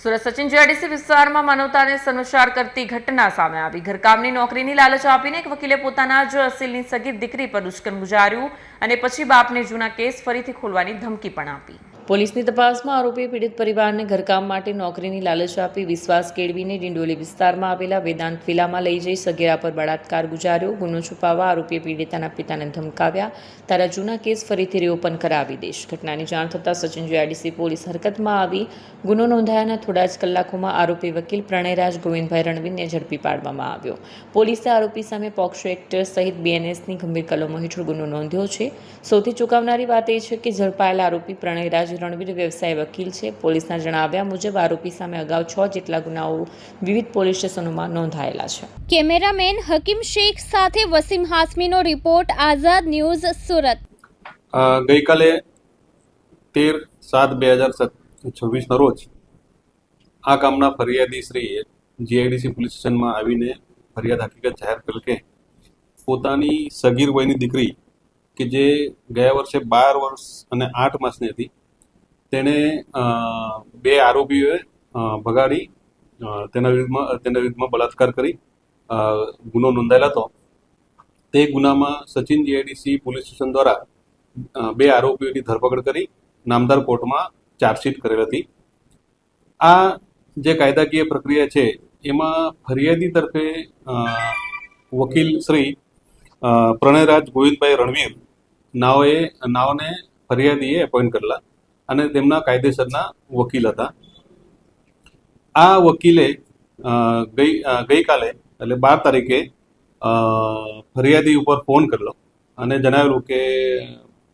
Surat Sachin GIDC વિસ્તારમાં માનવતાને સનુસાર કરતી ઘટના સામે આવી। ઘરકામની નોકરીની લાલચ આપીને એક વકીલે પોતાના જ અસીલની સગીર દીકરી પર દુષ્કર્મ ગુજાર્યું અને પછી બાપને જૂના કેસ ફરીથી ખોલવાની ધમકી પણ આપી। પોલીસની તપાસમાં આરોપીએ પીડિત પરિવારને ઘરકામ માટે નોકરીની લાલચ આપી વિશ્વાસ કેળવીને ડિંડોલી વિસ્તારમાં આવેલા વેદાંત વિલામાં લઈ જઈ સગીરા પર બળાત્કાર ગુજાર્યો। ગુનો છુપાવવા આરોપીએ પીડિતાના પિતાને ધમકાવ્યા, તારા જૂના કેસ ફરીથી રીઓપન કરાવી દઈશ। ઘટનાની જાણ થતાં સચિન જીઆઈડીસી પોલીસ હરકતમાં આવી ગુનો નોંધાયાના થોડા જ કલાકોમાં આરોપી વકીલ પ્રણયરાજ ગોવિંદભાઈ રણવીરને ઝડપી પાડવામાં આવ્યો। પોલીસે આરોપી સામે પોક્સો એક્ટ સહિત બીએનએસની ગંભીર કલમો હેઠળ ગુનો નોંધ્યો છે। સૌથી ચોંકાવનારી વાત એ છે કે ઝડપાયેલા આરોપી પ્રણયરાજ રણવીર વ્યવસાય વકીલ છે। પોલીસના જણાવ્યા મુજબ આરોપી સામે અગાઉ 6 જેટલા ગુનાઓ વિવિધ પોલીસ સ્ટેશનોમાં નોંધાયેલા છે। કેમેરામેન હકીમ શેખ સાથે વસીમ હાસમીનો રિપોર્ટ, આઝાદ ન્યૂઝ, સુરત। ગઈકાલે 13/7/2026 રોજ આ કામના ફરિયાદી શ્રીએ જીઆઈડીસી પોલીસ સ્ટેશનમાં આવીને ફરિયાદ હકીકત જાહેર કરેલ કે પોતાની સગીર વયની દીકરી કે જે ગયા વર્ષે 12 વર્ષ અને 8 માસની હતી તેણે બે આરોપીઓએ ભગાડી તેના વિરુદ્ધમાં બળાત્કાર કરી ગુનો નોંધાયેલો હતો। તે ગુનામાં સચિન જીઆઈડીસી પોલીસ સ્ટેશન દ્વારા બે આરોપીઓની ધરપકડ કરી નામદાર કોર્ટમાં ચાર્જશીટ કરેલ હતી। આ જે કાયદાકીય પ્રક્રિયા છે એમાં ફરિયાદી તરફે વકીલ શ્રી પ્રણયરાજ ગોવિંદભાઈ રણવીર નાઓને ફરિયાદીએ એપોઇન્ટ કરેલા અને તેમના કાયદેસરના વકીલ હતા। આ વકીલે ગઈકાલે એટલે 12 તારીખે ફરિયાદી ઉપર ફોન કરેલો અને જણાવેલું કે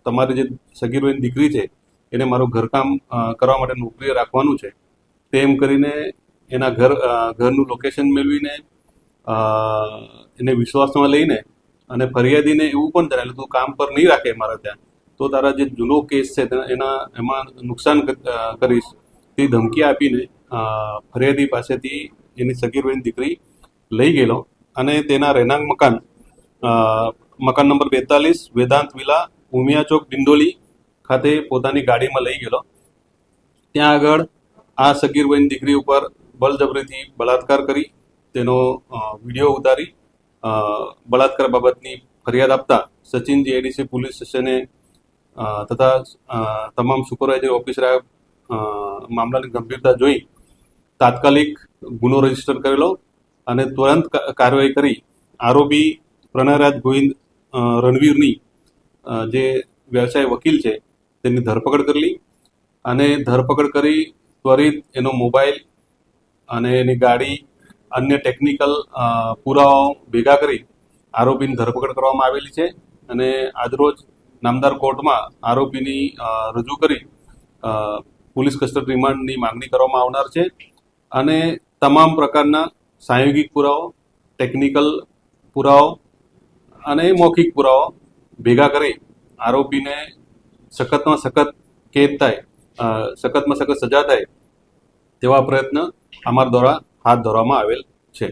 તમારી જે સગીર વયની દીકરી છે એને મારું ઘરકામ કરવા માટે નોકરીએ રાખવાનું છે, તેમ કરીને એના ઘરનું લોકેશન મેળવીને એને વિશ્વાસમાં લઈને અને ફરિયાદીને એવું પણ જણાવેલું તું કામ પર નહીં રાખે મારા ત્યાં તો તારા જે જૂનો કેસ છે એમાં નુકસાન કરીશ તે ધમકી આપીને ફરિયાદી પાસેથી એની સગીર વયની દીકરી લઈ ગયેલો અને તેના રહેણાંક મકાન નંબર 42 વેદાંત વિલા ઉમિયા ચોક ડિંડોલી ખાતે પોતાની ગાડીમાં લઈ ગયેલો। ત્યાં આગળ આ સગીર વયની દીકરી ઉપર બળજબરીથી બળાત્કાર કરી તેનો વિડીયો ઉતારી બળાત્કાર બાબતની ફરિયાદ આપતા સચિન જીઆઈડીસી પોલીસ સ્ટેશને તથા તમામ સુપરવાઇઝર ઓફિસરે મામલાની ગંભીરતા જોઈ તાત્કાલિક ગુનો રજીસ્ટર કરેલો અને તુરંત કાર્યવાહી કરી આરોપી પ્રણયરાજ ગોવિંદ રણવીરની જે વ્યવસાય વકીલ છે તેની ધરપકડ કરેલી અને ધરપકડ કરી ત્વરિત એનો મોબાઈલ અને એની ગાડી અન્ય ટેકનિકલ પુરાવાઓ ભેગા કરી આરોપીની ધરપકડ કરવામાં આવેલી છે અને આજરોજ નામદાર કોર્ટમાં આરોપીની રજૂ કરી પોલીસ કસ્ટડી રિમાન્ડની માંગણી કરવામાં આવનાર છે અને તમામ પ્રકારના સાંયોગિક પુરાવો, ટેકનિકલ પુરાવો અને મૌખિક પુરાવો ભેગા કરી આરોપીને સખતમાં સખત કેદ થાય, સખતમાં સખત સજા થાય તેવા પ્રયત્ન અમારા દ્વારા હાથ ધરવામાં આવેલ છે।